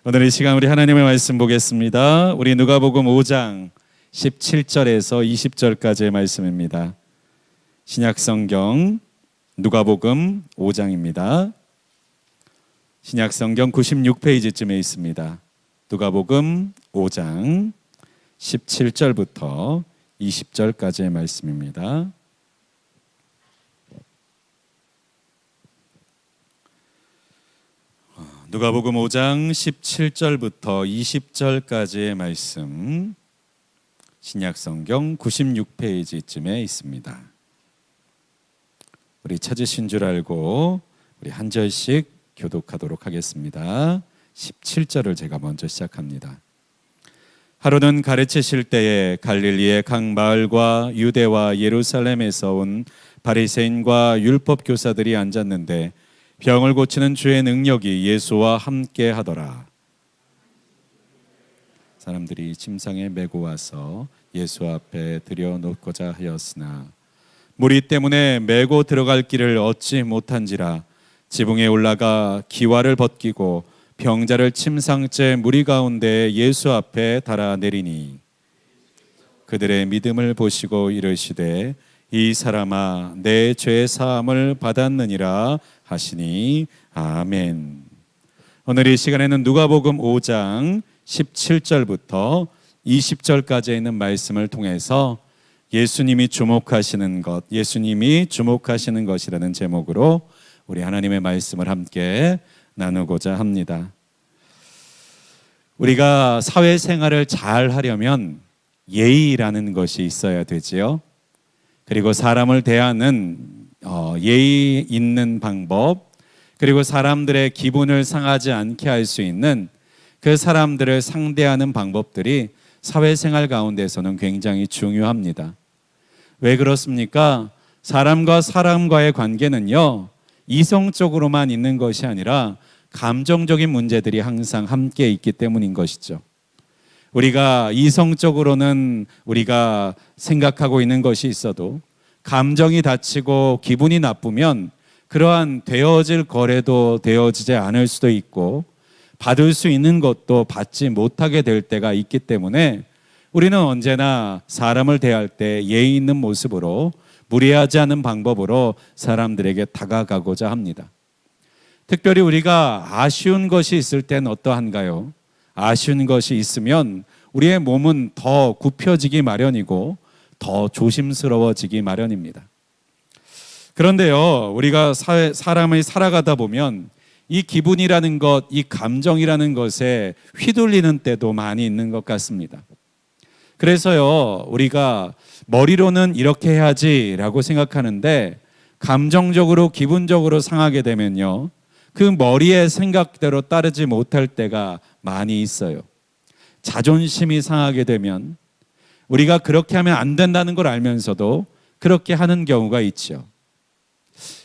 오늘 이 시간 우리 하나님의 말씀 보겠습니다. 우리 누가복음 5장 17절에서 20절까지의 말씀입니다. 신약성경 누가복음 5장입니다. 신약성경 96페이지쯤에 있습니다. 누가복음 5장 17절부터 20절까지의 말씀입니다. 누가복음 5장 17절부터 20절까지의 말씀, 신약성경 96페이지쯤에 있습니다. 우리 찾으신 줄 알고 우리 한 절씩 교독하도록 하겠습니다. 17절을 제가 먼저 시작합니다. 하루는 가르치실 때에 갈릴리의 각 마을과 유대와 예루살렘에서 온 바리새인과 율법 교사들이 앉았는데 병을 고치는 주의 능력이 예수와 함께 하더라. 사람들이 침상에 메고 와서 예수 앞에 들여놓고자 하였으나 무리 때문에 메고 들어갈 길을 얻지 못한지라 지붕에 올라가 기와를 벗기고 병자를 침상째 무리 가운데 예수 앞에 달아내리니 그들의 믿음을 보시고 이르시되 이 사람아 내 죄 사함을 받았느니라 하시니 아멘. 오늘 이 시간에는 누가복음 5장 17절부터 20절까지 있는 말씀을 통해서 예수님이 주목하시는 것이라는 제목으로 우리 하나님의 말씀을 함께 나누고자 합니다. 우리가 사회생활을 잘 하려면 예의라는 것이 있어야 되지요. 그리고 사람을 대하는 예의 있는 방법, 그리고 사람들의 기분을 상하지 않게 할 수 있는 그 사람들을 상대하는 방법들이 사회생활 가운데서는 굉장히 중요합니다. 왜 그렇습니까? 사람과 사람과의 관계는요, 이성적으로만 있는 것이 아니라 감정적인 문제들이 항상 함께 있기 때문인 것이죠. 우리가 이성적으로는 우리가 생각하고 있는 것이 있어도 감정이 다치고 기분이 나쁘면 그러한 되어질 거래도 되어지지 않을 수도 있고 받을 수 있는 것도 받지 못하게 될 때가 있기 때문에 우리는 언제나 사람을 대할 때 예의 있는 모습으로 무례하지 않은 방법으로 사람들에게 다가가고자 합니다. 특별히 우리가 아쉬운 것이 있을 때는 어떠한가요? 아쉬운 것이 있으면 우리의 몸은 더 굽혀지기 마련이고 더 조심스러워지기 마련입니다. 그런데요, 우리가 사람을 살아가다 보면 이 기분이라는 것, 이 감정이라는 것에 휘둘리는 때도 많이 있는 것 같습니다. 그래서요, 우리가 머리로는 이렇게 해야지라고 생각하는데 감정적으로, 기분적으로 상하게 되면요, 그 머리의 생각대로 따르지 못할 때가 많이 있어요. 자존심이 상하게 되면 우리가 그렇게 하면 안 된다는 걸 알면서도 그렇게 하는 경우가 있죠.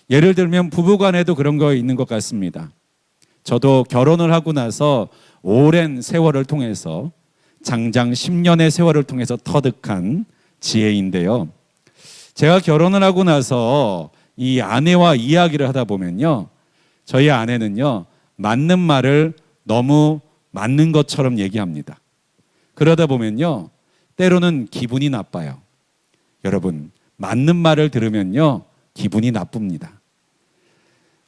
예를 들면 부부간에도 그런 거 있는 것 같습니다. 저도 결혼을 하고 나서 오랜 세월을 통해서 장장 10년의 세월을 통해서 터득한 지혜인데요. 제가 결혼을 하고 나서 이 아내와 이야기를 하다 보면요, 저희 아내는요, 맞는 말을 너무 맞는 것처럼 얘기합니다. 그러다 보면요, 때로는 기분이 나빠요. 여러분, 맞는 말을 들으면요, 기분이 나쁩니다.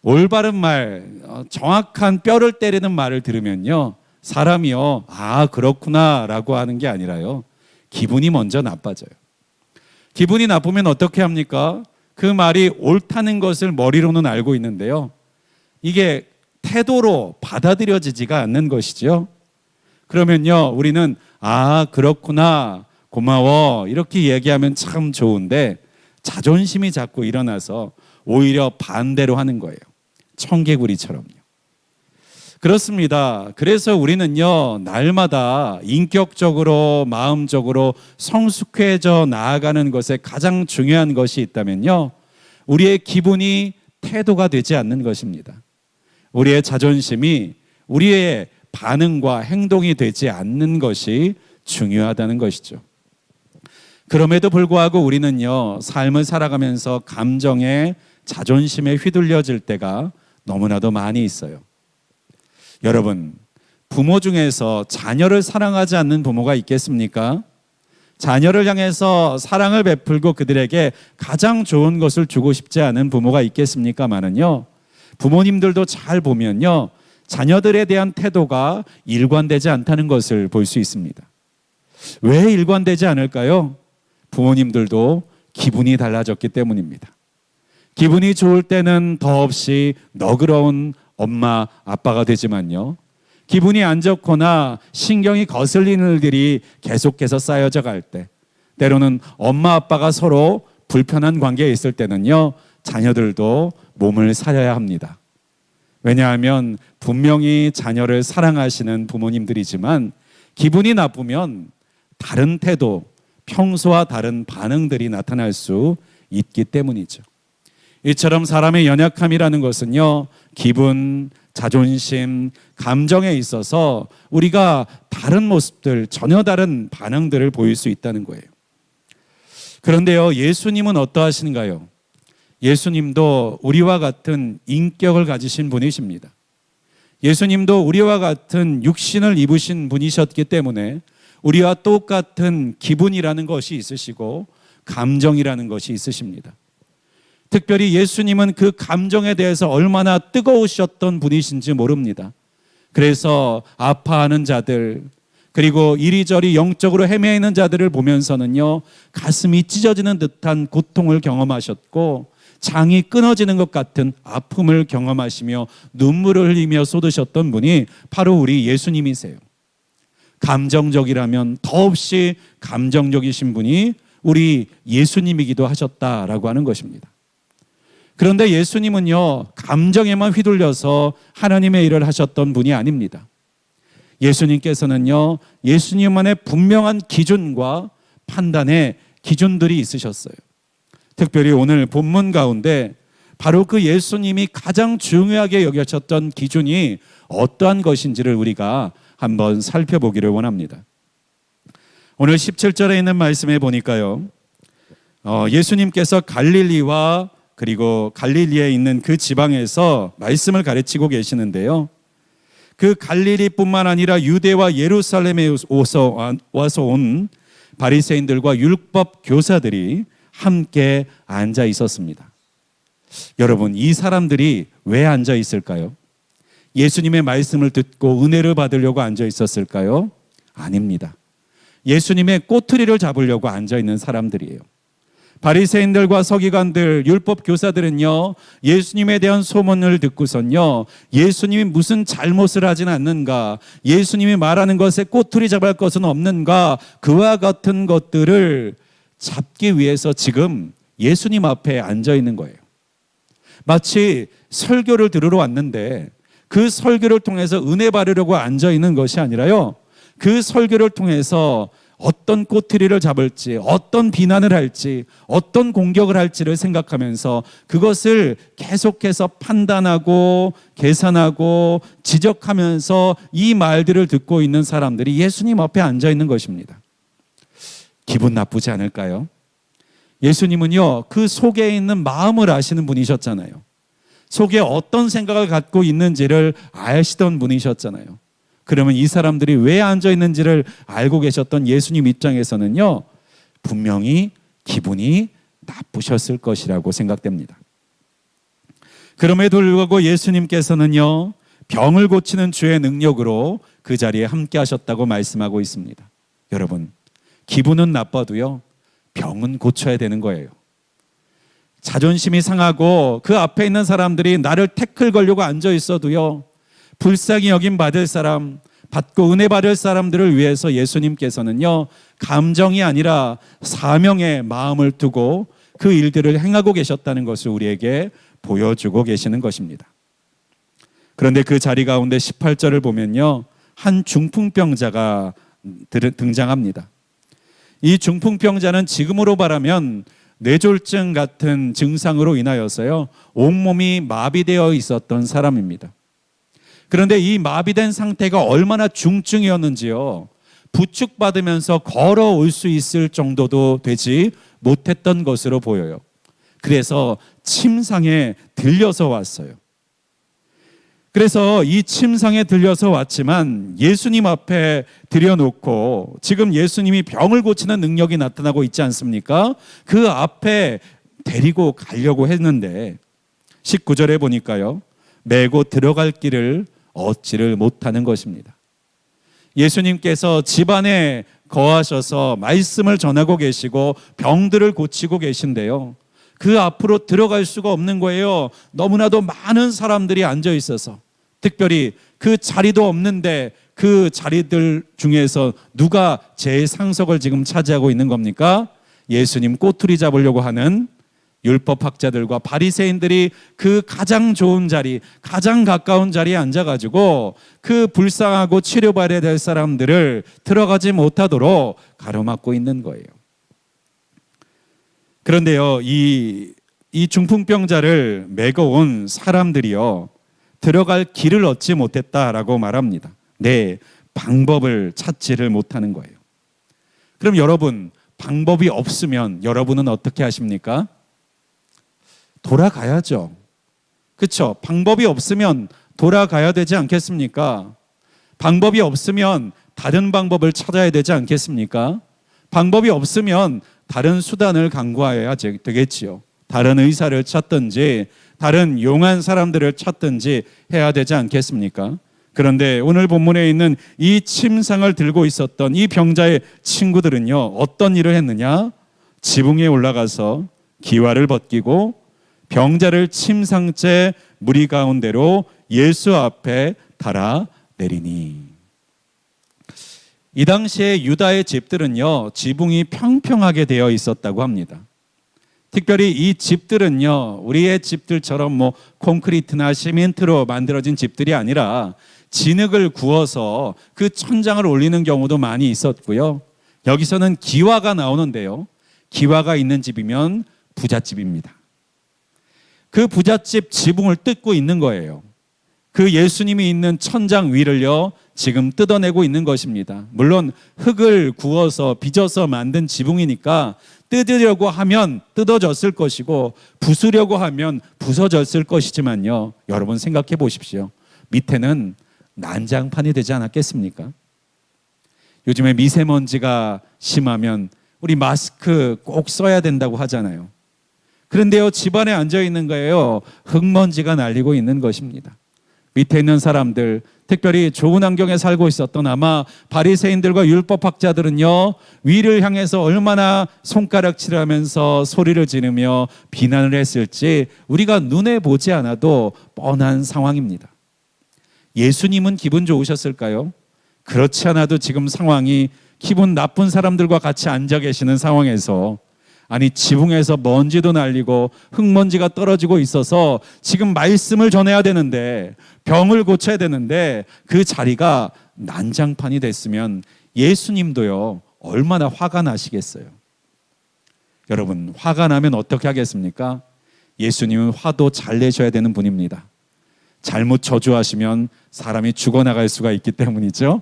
올바른 말, 정확한 뼈를 때리는 말을 들으면요, 사람이요, 아 그렇구나 라고 하는 게 아니라요, 기분이 먼저 나빠져요. 기분이 나쁘면 어떻게 합니까? 그 말이 옳다는 것을 머리로는 알고 있는데요, 이게 태도로 받아들여지지가 않는 것이죠. 그러면요, 우리는 아 그렇구나, 고마워 이렇게 얘기하면 참 좋은데 자존심이 자꾸 일어나서 오히려 반대로 하는 거예요. 청개구리처럼요. 그렇습니다. 그래서 우리는요, 날마다 인격적으로, 마음적으로 성숙해져 나아가는 것에 가장 중요한 것이 있다면요, 우리의 기분이 태도가 되지 않는 것입니다. 우리의 자존심이 우리의 반응과 행동이 되지 않는 것이 중요하다는 것이죠. 그럼에도 불구하고 우리는요, 삶을 살아가면서 감정에, 자존심에 휘둘려질 때가 너무나도 많이 있어요. 여러분, 부모 중에서 자녀를 사랑하지 않는 부모가 있겠습니까? 자녀를 향해서 사랑을 베풀고 그들에게 가장 좋은 것을 주고 싶지 않은 부모가 있겠습니까마는요, 부모님들도 잘 보면요, 자녀들에 대한 태도가 일관되지 않다는 것을 볼 수 있습니다. 왜 일관되지 않을까요? 부모님들도 기분이 달라졌기 때문입니다. 기분이 좋을 때는 더없이 너그러운 엄마, 아빠가 되지만요, 기분이 안 좋거나 신경이 거슬리는 일들이 계속해서 쌓여져 갈 때, 때로는 엄마, 아빠가 서로 불편한 관계에 있을 때는요, 자녀들도 몸을 사려야 합니다. 왜냐하면 분명히 자녀를 사랑하시는 부모님들이지만 기분이 나쁘면 다른 태도, 평소와 다른 반응들이 나타날 수 있기 때문이죠. 이처럼 사람의 연약함이라는 것은요, 기분, 자존심, 감정에 있어서 우리가 다른 모습들, 전혀 다른 반응들을 보일 수 있다는 거예요. 그런데요, 예수님은 어떠하신가요? 예수님도 우리와 같은 인격을 가지신 분이십니다. 예수님도 우리와 같은 육신을 입으신 분이셨기 때문에 우리와 똑같은 기분이라는 것이 있으시고 감정이라는 것이 있으십니다. 특별히 예수님은 그 감정에 대해서 얼마나 뜨거우셨던 분이신지 모릅니다. 그래서 아파하는 자들, 그리고 이리저리 영적으로 헤매이는 자들을 보면서는요, 가슴이 찢어지는 듯한 고통을 경험하셨고 장이 끊어지는 것 같은 아픔을 경험하시며 눈물을 흘리며 쏟으셨던 분이 바로 우리 예수님이세요. 감정적이라면 더없이 감정적이신 분이 우리 예수님이기도 하셨다라고 하는 것입니다. 그런데 예수님은요, 감정에만 휘둘려서 하나님의 일을 하셨던 분이 아닙니다. 예수님께서는요, 예수님만의 분명한 기준과 판단의 기준들이 있으셨어요. 특별히 오늘 본문 가운데 바로 그 예수님이 가장 중요하게 여기셨던 기준이 어떠한 것인지를 우리가 한번 살펴보기를 원합니다. 오늘 17절에 있는 말씀에 보니까요, 예수님께서 갈릴리와 그리고 갈릴리에 있는 그 지방에서 말씀을 가르치고 계시는데요, 그 갈릴리뿐만 아니라 유대와 예루살렘에 와서 온 바리새인들과 율법 교사들이 함께 앉아 있었습니다. 여러분, 이 사람들이 왜 앉아 있을까요? 예수님의 말씀을 듣고 은혜를 받으려고 앉아 있었을까요? 아닙니다. 예수님의 꼬투리를 잡으려고 앉아 있는 사람들이에요. 바리새인들과 서기관들, 율법 교사들은요, 예수님에 대한 소문을 듣고선요, 예수님이 무슨 잘못을 하진 않는가, 예수님이 말하는 것에 꼬투리 잡을 것은 없는가, 그와 같은 것들을 잡기 위해서 지금 예수님 앞에 앉아 있는 거예요. 마치 설교를 들으러 왔는데 그 설교를 통해서 은혜 받으려고 앉아 있는 것이 아니라요, 그 설교를 통해서 어떤 꼬투리를 잡을지, 어떤 비난을 할지, 어떤 공격을 할지를 생각하면서 그것을 계속해서 판단하고 계산하고 지적하면서 이 말들을 듣고 있는 사람들이 예수님 앞에 앉아 있는 것입니다. 기분 나쁘지 않을까요? 예수님은요, 그 속에 있는 마음을 아시는 분이셨잖아요. 속에 어떤 생각을 갖고 있는지를 아시던 분이셨잖아요. 그러면 이 사람들이 왜 앉아 있는지를 알고 계셨던 예수님 입장에서는요, 분명히 기분이 나쁘셨을 것이라고 생각됩니다. 그럼에도 불구하고 예수님께서는요, 병을 고치는 주의 능력으로 그 자리에 함께 하셨다고 말씀하고 있습니다. 여러분, 기분은 나빠도요, 병은 고쳐야 되는 거예요. 자존심이 상하고 그 앞에 있는 사람들이 나를 태클 걸려고 앉아 있어도요, 불쌍히 여김 받을 사람, 받고 은혜 받을 사람들을 위해서 예수님께서는요, 감정이 아니라 사명의 마음을 두고 그 일들을 행하고 계셨다는 것을 우리에게 보여주고 계시는 것입니다. 그런데 그 자리 가운데 18절을 보면요, 한 중풍병자가 등장합니다. 이 중풍병자는 지금으로 말하면 뇌졸중 같은 증상으로 인하여서요, 온몸이 마비되어 있었던 사람입니다. 그런데 이 마비된 상태가 얼마나 중증이었는지요, 부축받으면서 걸어올 수 있을 정도도 되지 못했던 것으로 보여요. 그래서 침상에 들려서 왔어요. 그래서 이 침상에 들려서 왔지만 예수님 앞에 들여놓고 지금 예수님이 병을 고치는 능력이 나타나고 있지 않습니까? 그 앞에 데리고 가려고 했는데 19절에 보니까요, 메고 들어갈 길을 얻지를 못하는 것입니다. 예수님께서 집안에 거하셔서 말씀을 전하고 계시고 병들을 고치고 계신데요, 그 앞으로 들어갈 수가 없는 거예요. 너무나도 많은 사람들이 앉아 있어서, 특별히 그 자리도 없는데 그 자리들 중에서 누가 제일 상석을 지금 차지하고 있는 겁니까? 예수님 꼬투리 잡으려고 하는 율법학자들과 바리새인들이 그 가장 좋은 자리, 가장 가까운 자리에 앉아가지고 그 불쌍하고 치료받아야 될 사람들을 들어가지 못하도록 가로막고 있는 거예요. 그런데요, 이 중풍병자를 메고 온 사람들이요, 들어갈 길을 얻지 못했다라고 말합니다. 네, 방법을 찾지를 못하는 거예요. 그럼 여러분, 방법이 없으면 여러분은 어떻게 하십니까? 돌아가야죠. 그렇죠? 방법이 없으면 돌아가야 되지 않겠습니까? 방법이 없으면 다른 방법을 찾아야 되지 않겠습니까? 방법이 없으면 다른 수단을 강구해야 되겠지요. 다른 의사를 찾든지 다른 용한 사람들을 찾든지 해야 되지 않겠습니까? 그런데 오늘 본문에 있는 이 침상을 들고 있었던 이 병자의 친구들은요, 어떤 일을 했느냐? 지붕에 올라가서 기와를 벗기고 병자를 침상째 무리 가운데로 예수 앞에 달아 내리니. 이 당시에 유다의 집들은요, 지붕이 평평하게 되어 있었다고 합니다. 특별히 이 집들은요, 우리의 집들처럼 뭐 콘크리트나 시멘트로 만들어진 집들이 아니라 진흙을 구워서 그 천장을 올리는 경우도 많이 있었고요. 여기서는 기와가 나오는데요, 기와가 있는 집이면 부잣집입니다. 그 부잣집 지붕을 뜯고 있는 거예요. 그 예수님이 있는 천장 위를요, 지금 뜯어내고 있는 것입니다. 물론 흙을 구워서 빚어서 만든 지붕이니까 뜯으려고 하면 뜯어졌을 것이고 부수려고 하면 부서졌을 것이지만요, 여러분 생각해 보십시오. 밑에는 난장판이 되지 않았겠습니까? 요즘에 미세먼지가 심하면 우리 마스크 꼭 써야 된다고 하잖아요. 그런데요, 집안에 앉아 있는 거예요. 흙먼지가 날리고 있는 것입니다. 밑에 있는 사람들, 특별히 좋은 환경에 살고 있었던 아마 바리새인들과 율법학자들은요, 위를 향해서 얼마나 손가락질하면서 소리를 지르며 비난을 했을지 우리가 눈에 보지 않아도 뻔한 상황입니다. 예수님은 기분 좋으셨을까요? 그렇지 않아도 지금 상황이 기분 나쁜 사람들과 같이 앉아 계시는 상황에서, 아니 지붕에서 먼지도 날리고 흙먼지가 떨어지고 있어서 지금 말씀을 전해야 되는데, 병을 고쳐야 되는데 그 자리가 난장판이 됐으면 예수님도요, 얼마나 화가 나시겠어요. 여러분, 화가 나면 어떻게 하겠습니까? 예수님은 화도 잘 내셔야 되는 분입니다. 잘못 저주하시면 사람이 죽어나갈 수가 있기 때문이죠.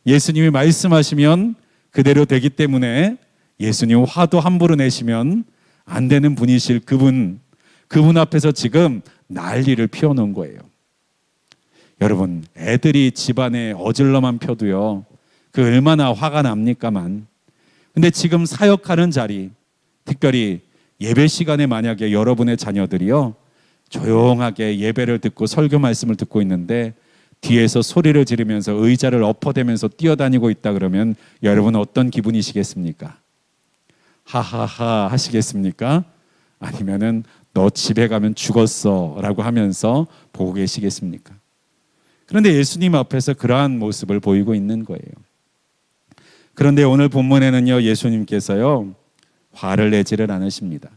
예수님이 말씀하시면 그대로 되기 때문에 예수님 화도 함부로 내시면 안 되는 분이실 그분 앞에서 지금 난리를 피워놓은 거예요. 여러분, 애들이 집안에 어질러만 펴도요, 그 얼마나 화가 납니까만. 근데 지금 사역하는 자리, 특별히 예배 시간에 만약에 여러분의 자녀들이요, 조용하게 예배를 듣고 설교 말씀을 듣고 있는데 뒤에서 소리를 지르면서 의자를 엎어대면서 뛰어다니고 있다 그러면 여러분 어떤 기분이시겠습니까? 하하하 하시겠습니까? 아니면은 너 집에 가면 죽었어 라고 하면서 보고 계시겠습니까? 그런데 예수님 앞에서 그러한 모습을 보이고 있는 거예요. 그런데 오늘 본문에는요, 예수님께서요, 화를 내지를 않으십니다.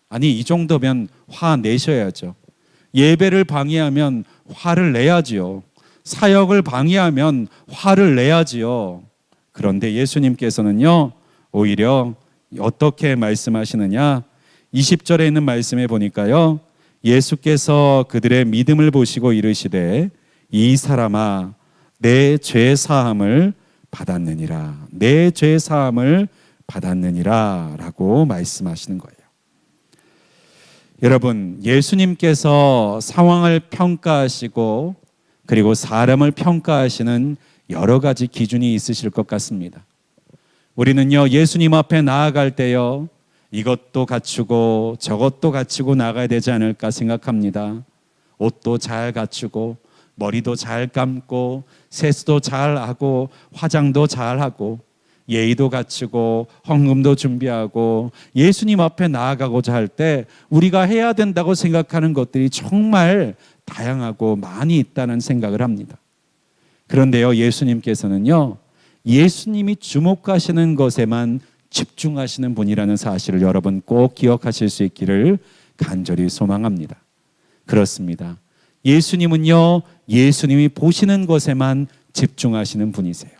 아니, 이 정도면 화 내셔야죠. 예배를 방해하면 화를 내야지요. 사역을 방해하면 화를 내야지요. 그런데 예수님께서는요, 오히려 어떻게 말씀하시느냐? 20절에 있는 말씀에 보니까요, 예수께서 그들의 믿음을 보시고 이르시되 이 사람아, 내 죄 사함을 받았느니라, 내 죄 사함을 받았느니라 라고 말씀하시는 거예요. 여러분, 예수님께서 상황을 평가하시고 그리고 사람을 평가하시는 여러 가지 기준이 있으실 것 같습니다. 우리는요, 예수님 앞에 나아갈 때요, 이것도 갖추고 저것도 갖추고 나가야 되지 않을까 생각합니다. 옷도 잘 갖추고 머리도 잘 감고 세수도 잘 하고 화장도 잘 하고 예의도 갖추고 헌금도 준비하고 예수님 앞에 나아가고자 할 때 우리가 해야 된다고 생각하는 것들이 정말 다양하고 많이 있다는 생각을 합니다. 그런데요, 예수님께서는요, 예수님이 주목하시는 것에만 집중하시는 분이라는 사실을 여러분 꼭 기억하실 수 있기를 간절히 소망합니다. 그렇습니다. 예수님은요, 예수님이 보시는 것에만 집중하시는 분이세요.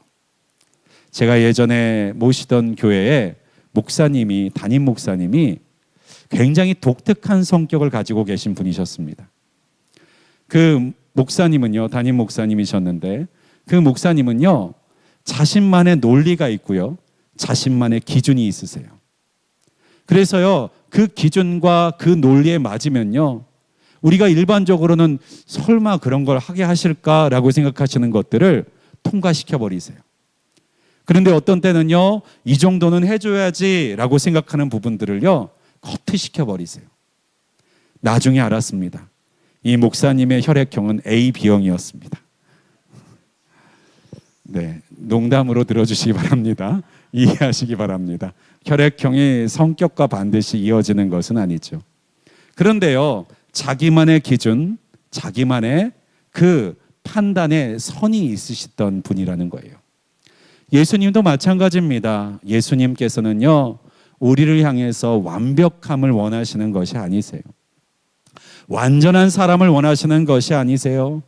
제가 예전에 모시던 교회에 담임 목사님이 굉장히 독특한 성격을 가지고 계신 분이셨습니다. 그 목사님은요, 담임 목사님이셨는데 그 목사님은요, 자신만의 논리가 있고요, 자신만의 기준이 있으세요. 그래서요, 그 기준과 그 논리에 맞으면요, 우리가 일반적으로는 설마 그런 걸 하게 하실까라고 생각하시는 것들을 통과시켜 버리세요. 그런데 어떤 때는요, 이 정도는 해줘야지라고 생각하는 부분들을요, 커트시켜 버리세요. 나중에 알았습니다. 이 목사님의 혈액형은 AB형이었습니다. 네, 농담으로 들어주시기 바랍니다. 이해하시기 바랍니다. 혈액형이 성격과 반드시 이어지는 것은 아니죠. 그런데요, 자기만의 기준, 자기만의 그 판단의 선이 있으시던 분이라는 거예요. 예수님도 마찬가지입니다. 예수님께서는요, 우리를 향해서 완벽함을 원하시는 것이 아니세요. 완전한 사람을 원하시는 것이 아니세요.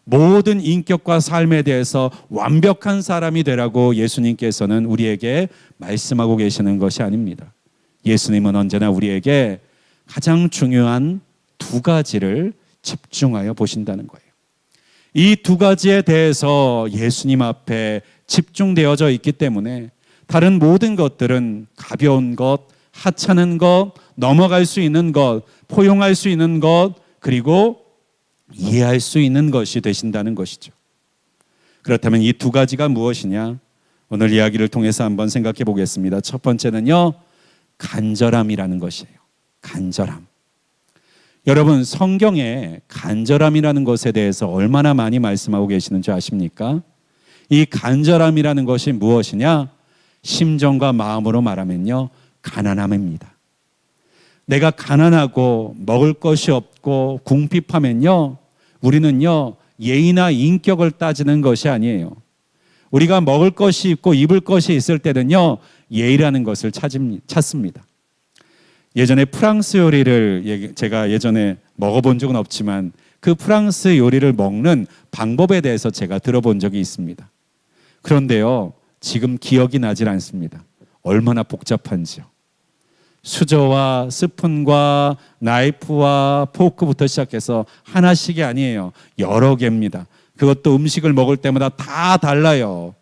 모든 인격과 삶에 대해서 완벽한 사람이 되라고 예수님께서는 우리에게 말씀하고 계시는 것이 아닙니다. 예수님은 언제나 우리에게 가장 중요한 두 가지를 집중하여 보신다는 거예요. 이 두 가지에 대해서 예수님 앞에 집중되어져 있기 때문에 다른 모든 것들은 가벼운 것, 하찮은 것, 넘어갈 수 있는 것, 포용할 수 있는 것, 그리고 이해할 수 있는 것이 되신다는 것이죠. 그렇다면 이 두 가지가 무엇이냐? 오늘 이야기를 통해서 한번 생각해 보겠습니다. 첫 번째는요, 간절함이라는 것이에요. 간절함. 여러분, 성경에 간절함이라는 것에 대해서 얼마나 많이 말씀하고 계시는지 아십니까? 이 간절함이라는 것이 무엇이냐? 심정과 마음으로 말하면요, 가난함입니다. 내가 가난하고 먹을 것이 없고 궁핍하면요, 우리는요, 예의나 인격을 따지는 것이 아니에요. 우리가 먹을 것이 있고 입을 것이 있을 때는요, 예의라는 것을 찾습니다. 예전에 프랑스 요리를 제가 예전에 먹어본 적은 없지만 그 프랑스 요리를 먹는 방법에 대해서 제가 들어본 적이 있습니다. 그런데요, 지금 기억이 나질 않습니다. 얼마나 복잡한지요. 수저와 스푼과 나이프와 포크부터 시작해서 하나씩이 아니에요. 여러 개입니다. 그것도 음식을 먹을 때마다 다 달라요.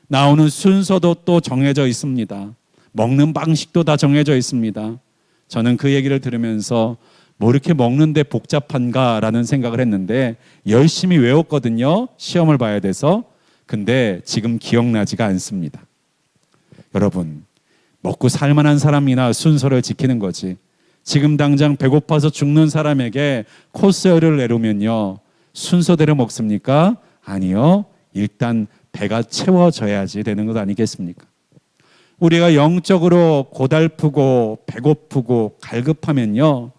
나오는 순서도 또 정해져 있습니다. 먹는 방식도 다 정해져 있습니다. 저는 그 얘기를 들으면서 뭐 이렇게 먹는데 복잡한가라는 생각을 했는데 열심히 외웠거든요. 시험을 봐야 돼서. 근데 지금 기억나지가 않습니다. 여러분, 먹고 살만한 사람이나 순서를 지키는 거지. 지금 당장 배고파서 죽는 사람에게 코스열을 내놓으면요, 순서대로 먹습니까? 아니요. 일단 배가 채워져야지 되는 것 아니겠습니까? 우리가 영적으로 고달프고 배고프고 갈급하면요,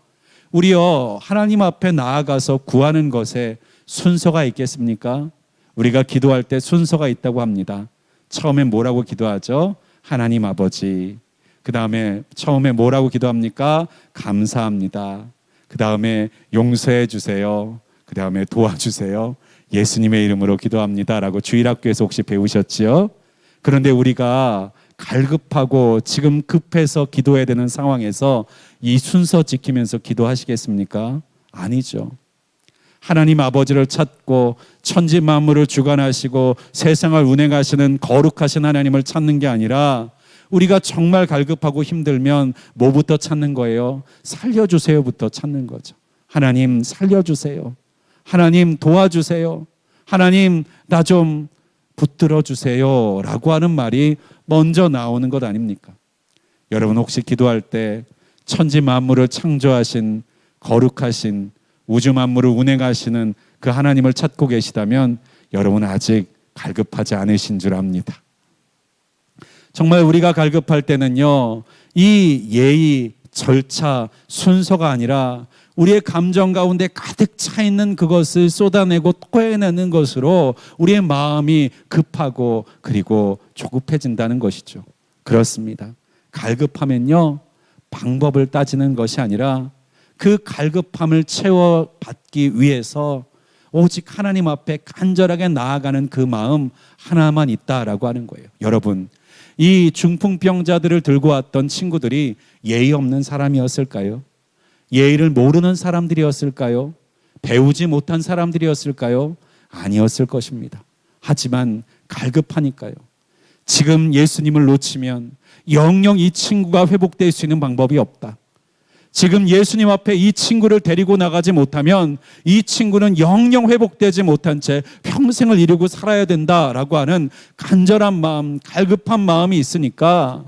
우리요, 하나님 앞에 나아가서 구하는 것에 순서가 있겠습니까? 우리가 기도할 때 순서가 있다고 합니다. 처음에 뭐라고 기도하죠? 하나님 아버지. 그 다음에 처음에 뭐라고 기도합니까? 감사합니다. 그 다음에 용서해 주세요. 그 다음에 도와주세요. 예수님의 이름으로 기도합니다라고 주일학교에서 혹시 배우셨지요? 그런데 우리가 갈급하고 지금 급해서 기도해야 되는 상황에서 이 순서 지키면서 기도하시겠습니까? 아니죠. 하나님 아버지를 찾고 천지 만물을 주관하시고 세상을 운행하시는 거룩하신 하나님을 찾는 게 아니라 우리가 정말 갈급하고 힘들면 뭐부터 찾는 거예요? 살려주세요부터 찾는 거죠. 하나님 살려주세요. 하나님 도와주세요. 하나님 나 좀 붙들어 주세요 라고 하는 말이 먼저 나오는 것 아닙니까? 여러분 혹시 기도할 때 천지 만물을 창조하신 거룩하신 우주 만물을 운행하시는 그 하나님을 찾고 계시다면 여러분 아직 갈급하지 않으신 줄 압니다. 정말 우리가 갈급할 때는요, 이 예의, 절차, 순서가 아니라 우리의 감정 가운데 가득 차 있는 그것을 쏟아내고 토해내는 것으로 우리의 마음이 급하고 그리고 조급해진다는 것이죠. 그렇습니다. 갈급하면요, 방법을 따지는 것이 아니라 그 갈급함을 채워받기 위해서 오직 하나님 앞에 간절하게 나아가는 그 마음 하나만 있다라고 하는 거예요. 여러분, 이 중풍병자들을 들고 왔던 친구들이 예의 없는 사람이었을까요? 예의를 모르는 사람들이었을까요? 배우지 못한 사람들이었을까요? 아니었을 것입니다. 하지만 갈급하니까요. 지금 예수님을 놓치면 영영 이 친구가 회복될 수 있는 방법이 없다. 지금 예수님 앞에 이 친구를 데리고 나가지 못하면 이 친구는 영영 회복되지 못한 채 평생을 이루고 살아야 된다라고 하는 간절한 마음, 갈급한 마음이 있으니까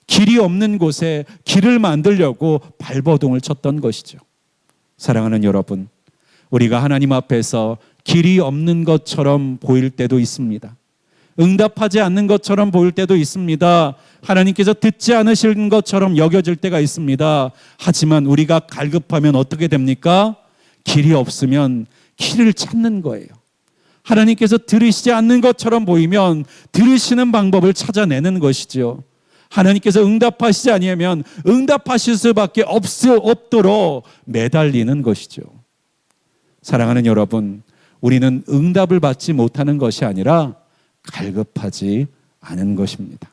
길이 없는 곳에 길을 만들려고 발버둥을 쳤던 것이죠. 사랑하는 여러분, 우리가 하나님 앞에서 길이 없는 것처럼 보일 때도 있습니다. 응답하지 않는 것처럼 보일 때도 있습니다. 하나님께서 듣지 않으신 것처럼 여겨질 때가 있습니다. 하지만 우리가 갈급하면 어떻게 됩니까? 길이 없으면 길을 찾는 거예요. 하나님께서 들으시지 않는 것처럼 보이면 들으시는 방법을 찾아내는 것이죠. 하나님께서 응답하시지 아니하면 응답하실 수밖에 없도록 매달리는 것이죠. 사랑하는 여러분, 우리는 응답을 받지 못하는 것이 아니라 갈급하지 않은 것입니다.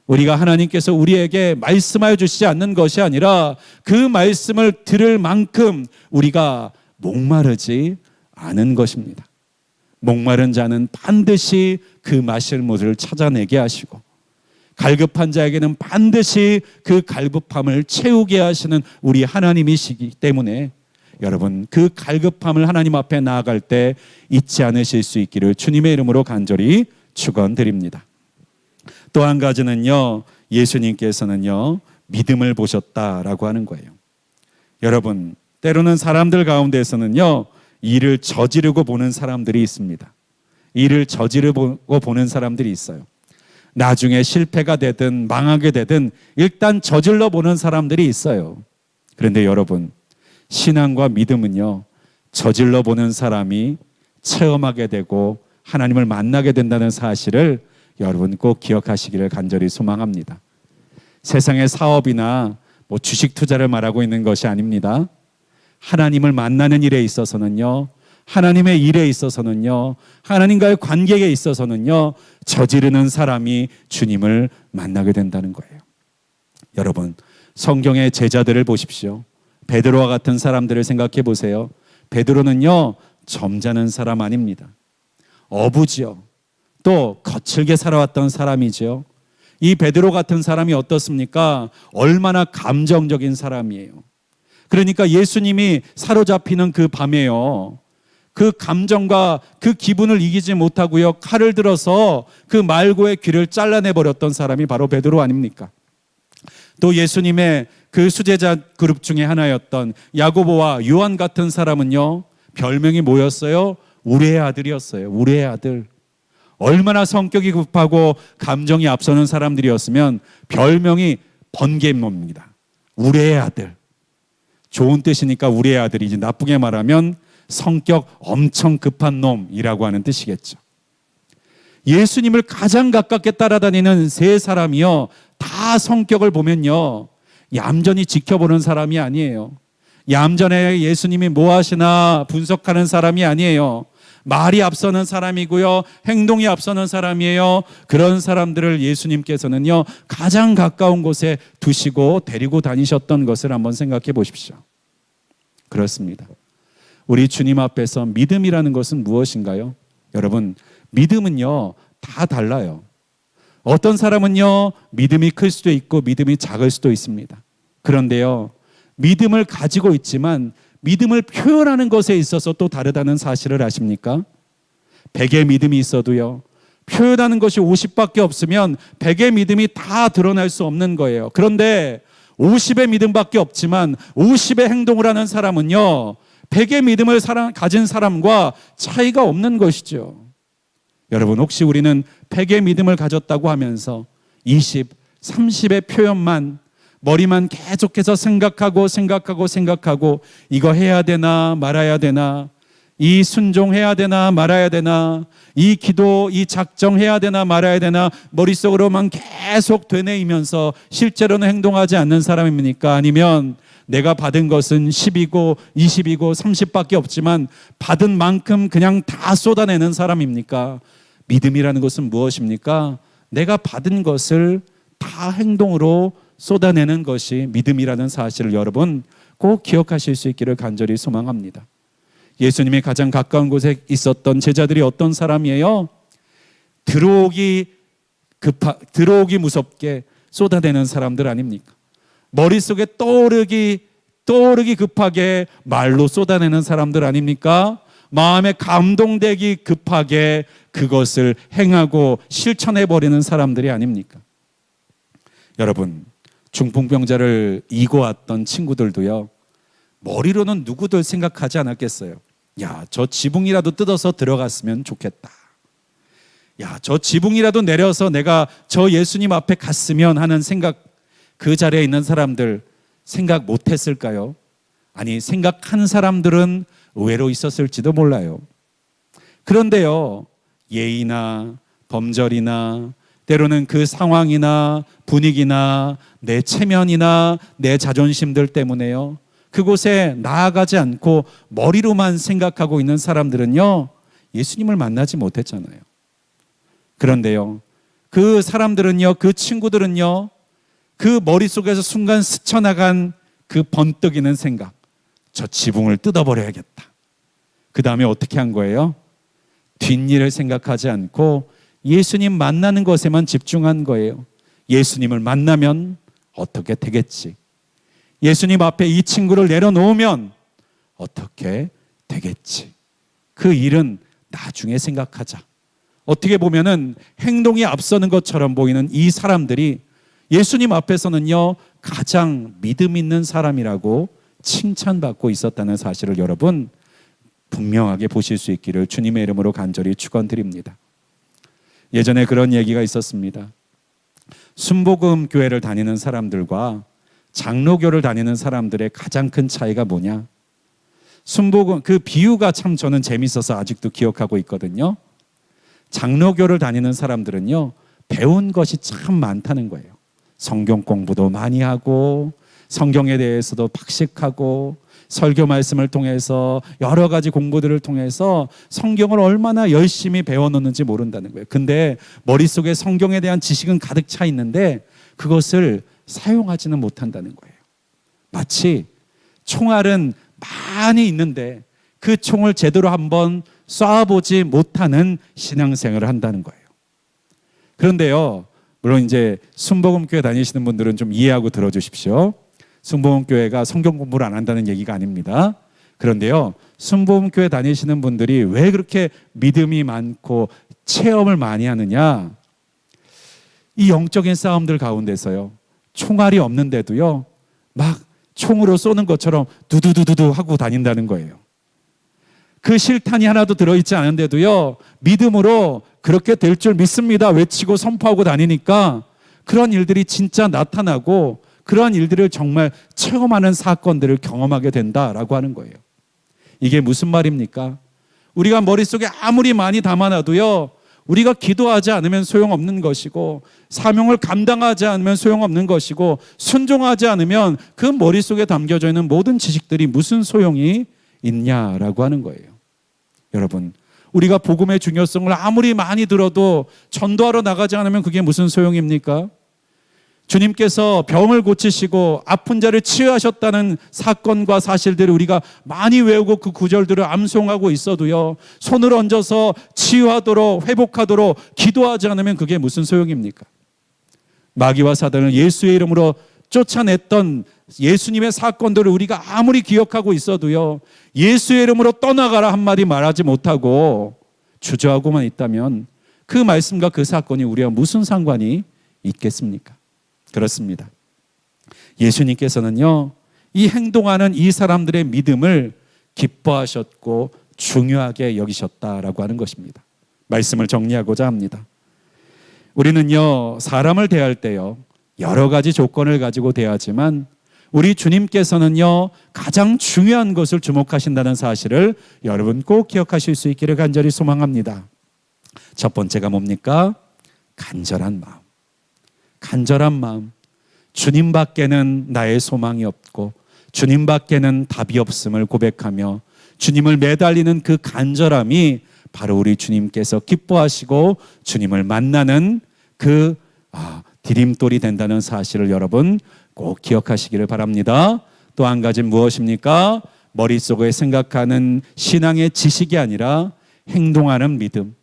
우리가 하나님께서 우리에게 말씀하여 주시지 않는 것이 아니라 그 말씀을 들을 만큼 우리가 목마르지 않은 것입니다. 목마른 자는 반드시 그 마실 물을 찾아내게 하시고 갈급한 자에게는 반드시 그 갈급함을 채우게 하시는 우리 하나님이시기 때문에 여러분 그 갈급함을 하나님 앞에 나아갈 때 잊지 않으실 수 있기를 주님의 이름으로 간절히 축원드립니다. 또 한 가지는요, 예수님께서는요 믿음을 보셨다라고 하는 거예요. 여러분 때로는 사람들 가운데서는요 일을 저지르고 보는 사람들이 있습니다. 일을 저지르고 보는 사람들이 있어요. 나중에 실패가 되든 망하게 되든 일단 저질러 보는 사람들이 있어요. 그런데 여러분 신앙과 믿음은요 저질러 보는 사람이 체험하게 되고 하나님을 만나게 된다는 사실을 여러분 꼭 기억하시기를 간절히 소망합니다. 세상의 사업이나 주식 투자를 말하고 있는 것이 아닙니다. 하나님을 만나는 일에 있어서는요, 하나님의 일에 있어서는요, 하나님과의 관계에 있어서는요, 저지르는 사람이 주님을 만나게 된다는 거예요. 여러분, 성경의 제자들을 보십시오. 베드로와 같은 사람들을 생각해 보세요. 베드로는요, 점잖은 사람 아닙니다. 어부지요. 또 거칠게 살아왔던 사람이죠. 이 베드로 같은 사람이 어떻습니까? 얼마나 감정적인 사람이에요. 그러니까 예수님이 사로잡히는 그 밤에요, 그 감정과 그 기분을 이기지 못하고요, 칼을 들어서 그 말고의 귀를 잘라내 버렸던 사람이 바로 베드로 아닙니까? 또 예수님의 그 수제자 그룹 중에 하나였던 야고보와 요한 같은 사람은요, 별명이 뭐였어요? 우레의 아들이었어요. 우레의 아들. 얼마나 성격이 급하고 감정이 앞서는 사람들이었으면 별명이 번개놈입니다. 우레의 아들. 좋은 뜻이니까 우리의 아들이지, 나쁘게 말하면 성격 엄청 급한 놈이라고 하는 뜻이겠죠. 예수님을 가장 가깝게 따라다니는 세 사람이요, 다 성격을 보면요 얌전히 지켜보는 사람이 아니에요. 얌전해 예수님이 뭐 하시나 분석하는 사람이 아니에요. 말이 앞서는 사람이고요, 행동이 앞서는 사람이에요. 그런 사람들을 예수님께서는요 가장 가까운 곳에 두시고 데리고 다니셨던 것을 한번 생각해 보십시오. 그렇습니다. 우리 주님 앞에서 믿음이라는 것은 무엇인가요? 여러분, 믿음은요 다 달라요. 어떤 사람은요, 믿음이 클 수도 있고 믿음이 작을 수도 있습니다. 그런데요, 믿음을 가지고 있지만 믿음을 표현하는 것에 있어서 또 다르다는 사실을 아십니까? 100의 믿음이 있어도요, 표현하는 것이 50밖에 없으면 100의 믿음이 다 드러날 수 없는 거예요. 그런데 50의 믿음밖에 없지만 50의 행동을 하는 사람은요, 100의 믿음을 가진 사람과 차이가 없는 것이죠. 여러분, 혹시 우리는 100의 믿음을 가졌다고 하면서 20, 30의 표현만, 머리만 계속해서 생각하고 이거 해야 되나 말아야 되나, 이 순종해야 되나 말아야 되나, 이 기도, 이 작정해야 되나 말아야 되나, 머릿속으로만 계속 되뇌이면서 실제로는 행동하지 않는 사람입니까? 아니면 내가 받은 것은 10이고 20이고 30밖에 없지만 받은 만큼 그냥 다 쏟아내는 사람입니까? 믿음이라는 것은 무엇입니까? 내가 받은 것을 다 행동으로 쏟아내는 것이 믿음이라는 사실을 여러분 꼭 기억하실 수 있기를 간절히 소망합니다. 예수님이 가장 가까운 곳에 있었던 제자들이 어떤 사람이에요? 들어오기 무섭게 쏟아내는 사람들 아닙니까? 머릿속에 떠오르기 급하게 말로 쏟아내는 사람들 아닙니까? 마음에 감동되기 급하게 그것을 행하고 실천해버리는 사람들이 아닙니까? 여러분, 중풍병자를 이고왔던 친구들도요, 머리로는 누구들 생각하지 않았겠어요? 야, 저 지붕이라도 뜯어서 들어갔으면 좋겠다. 야, 저 지붕이라도 내려서 내가 저 예수님 앞에 갔으면 하는 생각, 그 자리에 있는 사람들 생각 못했을까요? 아니, 생각한 사람들은 의외로 있었을지도 몰라요. 그런데요, 예의나 범절이나 때로는 그 상황이나 분위기나 내 체면이나 내 자존심들 때문에요, 그곳에 나아가지 않고 머리로만 생각하고 있는 사람들은요, 예수님을 만나지 못했잖아요. 그런데요, 그 사람들은요, 그 친구들은요, 그 머릿속에서 순간 스쳐나간 그 번뜩이는 생각, 저 지붕을 뜯어버려야겠다. 그 다음에 어떻게 한 거예요? 뒷일을 생각하지 않고 예수님 만나는 것에만 집중한 거예요. 예수님을 만나면 어떻게 되겠지? 예수님 앞에 이 친구를 내려놓으면 어떻게 되겠지? 그 일은 나중에 생각하자. 어떻게 보면은 행동이 앞서는 것처럼 보이는 이 사람들이 예수님 앞에서는요, 가장 믿음 있는 사람이라고 칭찬받고 있었다는 사실을 여러분 분명하게 보실 수 있기를 주님의 이름으로 간절히 축원드립니다. 예전에 그런 얘기가 있었습니다. 순복음 교회를 다니는 사람들과 장로교를 다니는 사람들의 가장 큰 차이가 뭐냐? 순복음, 그 비유가 참 저는 재밌어서 아직도 기억하고 있거든요. 장로교를 다니는 사람들은요, 배운 것이 참 많다는 거예요. 성경 공부도 많이 하고 성경에 대해서도 박식하고 설교 말씀을 통해서 여러 가지 공부들을 통해서 성경을 얼마나 열심히 배워놓는지 모른다는 거예요. 근데 머릿속에 성경에 대한 지식은 가득 차 있는데 그것을 사용하지는 못한다는 거예요. 마치 총알은 많이 있는데 그 총을 제대로 한번 쏴보지 못하는 신앙생활을 한다는 거예요. 그런데요, 물론 이제 순복음교회 다니시는 분들은 좀 이해하고 들어주십시오. 순복음교회가 성경 공부를 안 한다는 얘기가 아닙니다. 그런데요, 순복음교회 다니시는 분들이 왜 그렇게 믿음이 많고 체험을 많이 하느냐? 이 영적인 싸움들 가운데서요, 총알이 없는데도요, 막 총으로 쏘는 것처럼 두두두두두 하고 다닌다는 거예요. 그 실탄이 하나도 들어있지 않은데도요, 믿음으로 그렇게 될 줄 믿습니다 외치고 선포하고 다니니까 그런 일들이 진짜 나타나고 그러한 일들을 정말 체험하는 사건들을 경험하게 된다라고 하는 거예요. 이게 무슨 말입니까? 우리가 머릿속에 아무리 많이 담아놔도요, 우리가 기도하지 않으면 소용없는 것이고 사명을 감당하지 않으면 소용없는 것이고 순종하지 않으면 그 머릿속에 담겨져 있는 모든 지식들이 무슨 소용이 있냐라고 하는 거예요. 여러분, 우리가 복음의 중요성을 아무리 많이 들어도 전도하러 나가지 않으면 그게 무슨 소용입니까? 주님께서 병을 고치시고 아픈 자를 치유하셨다는 사건과 사실들을 우리가 많이 외우고 그 구절들을 암송하고 있어도요, 손을 얹어서 치유하도록 회복하도록 기도하지 않으면 그게 무슨 소용입니까? 마귀와 사단을 예수의 이름으로 쫓아냈던 예수님의 사건들을 우리가 아무리 기억하고 있어도요, 예수의 이름으로 떠나가라 한마디 말하지 못하고 주저하고만 있다면 그 말씀과 그 사건이 우리와 무슨 상관이 있겠습니까? 그렇습니다. 예수님께서는요, 이 행동하는 이 사람들의 믿음을 기뻐하셨고 중요하게 여기셨다라고 하는 것입니다. 말씀을 정리하고자 합니다. 우리는요, 사람을 대할 때요, 여러 가지 조건을 가지고 대하지만 우리 주님께서는요, 가장 중요한 것을 주목하신다는 사실을 여러분 꼭 기억하실 수 있기를 간절히 소망합니다. 첫 번째가 뭡니까? 간절한 마음. 간절한 마음. 주님밖에는 나의 소망이 없고 주님밖에는 답이 없음을 고백하며 주님을 매달리는 그 간절함이 바로 우리 주님께서 기뻐하시고 주님을 만나는 그 디딤돌이 된다는 사실을 여러분 꼭 기억하시기를 바랍니다. 또 한 가지는 무엇입니까? 머릿속에 생각하는 신앙의 지식이 아니라 행동하는 믿음,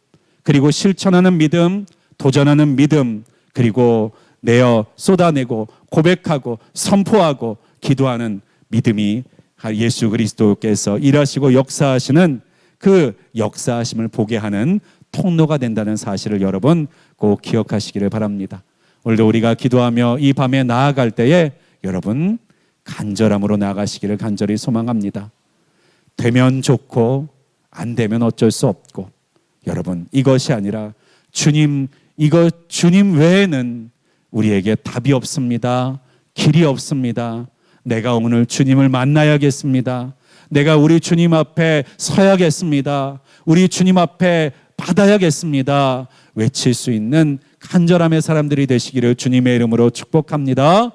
그리고 실천하는 믿음, 도전하는 믿음, 그리고 내어 쏟아내고 고백하고 선포하고 기도하는 믿음이 예수 그리스도께서 일하시고 역사하시는 그 역사하심을 보게 하는 통로가 된다는 사실을 여러분 꼭 기억하시기를 바랍니다. 오늘도 우리가 기도하며 이 밤에 나아갈 때에 여러분 간절함으로 나아가시기를 간절히 소망합니다. 되면 좋고 안 되면 어쩔 수 없고, 여러분 이것이 아니라 주님 외에는 우리에게 답이 없습니다. 길이 없습니다. 내가 오늘 주님을 만나야겠습니다. 내가 우리 주님 앞에 서야겠습니다. 우리 주님 앞에 받아야겠습니다. 외칠 수 있는 간절함의 사람들이 되시기를 주님의 이름으로 축복합니다.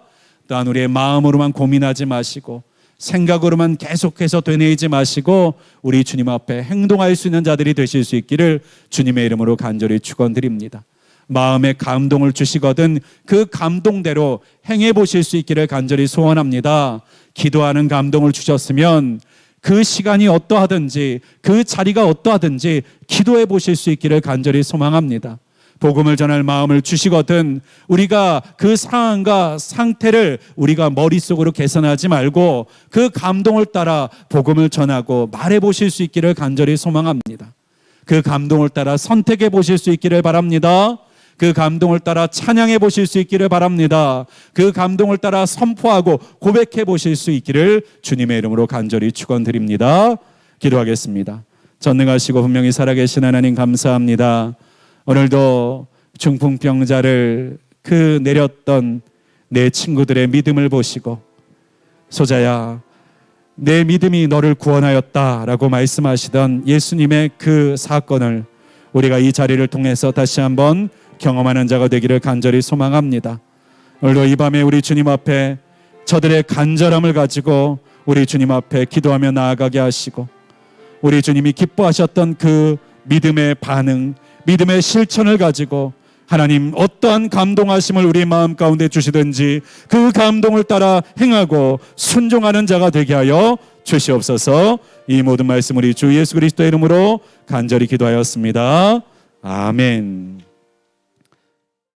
또한 우리의 마음으로만 고민하지 마시고 생각으로만 계속해서 되뇌이지 마시고 우리 주님 앞에 행동할 수 있는 자들이 되실 수 있기를 주님의 이름으로 간절히 축원드립니다. 마음에 감동을 주시거든 그 감동대로 행해 보실 수 있기를 간절히 소원합니다. 기도하는 감동을 주셨으면 그 시간이 어떠하든지 그 자리가 어떠하든지 기도해 보실 수 있기를 간절히 소망합니다. 복음을 전할 마음을 주시거든 우리가 그 상황과 상태를 우리가 머릿속으로 개선하지 말고 그 감동을 따라 복음을 전하고 말해 보실 수 있기를 간절히 소망합니다. 그 감동을 따라 선택해 보실 수 있기를 바랍니다. 그 감동을 따라 찬양해 보실 수 있기를 바랍니다. 그 감동을 따라 선포하고 고백해 보실 수 있기를 주님의 이름으로 간절히 축원드립니다. 기도하겠습니다. 전능하시고 분명히 살아계신 하나님 감사합니다. 오늘도 중풍병자를 그 내렸던 내 친구들의 믿음을 보시고 소자야 내 믿음이 너를 구원하였다라고 말씀하시던 예수님의 그 사건을 우리가 이 자리를 통해서 다시 한번 경험하는 자가 되기를 간절히 소망합니다. 오늘도 이 밤에 우리 주님 앞에 저들의 간절함을 가지고 우리 주님 앞에 기도하며 나아가게 하시고 우리 주님이 기뻐하셨던 그 믿음의 반응, 믿음의 실천을 가지고 하나님 어떠한 감동하심을 우리 마음 가운데 주시든지 그 감동을 따라 행하고 순종하는 자가 되게 하여 주시옵소서. 이 모든 말씀 우리 주 예수 그리스도의 이름으로 간절히 기도하였습니다. 아멘.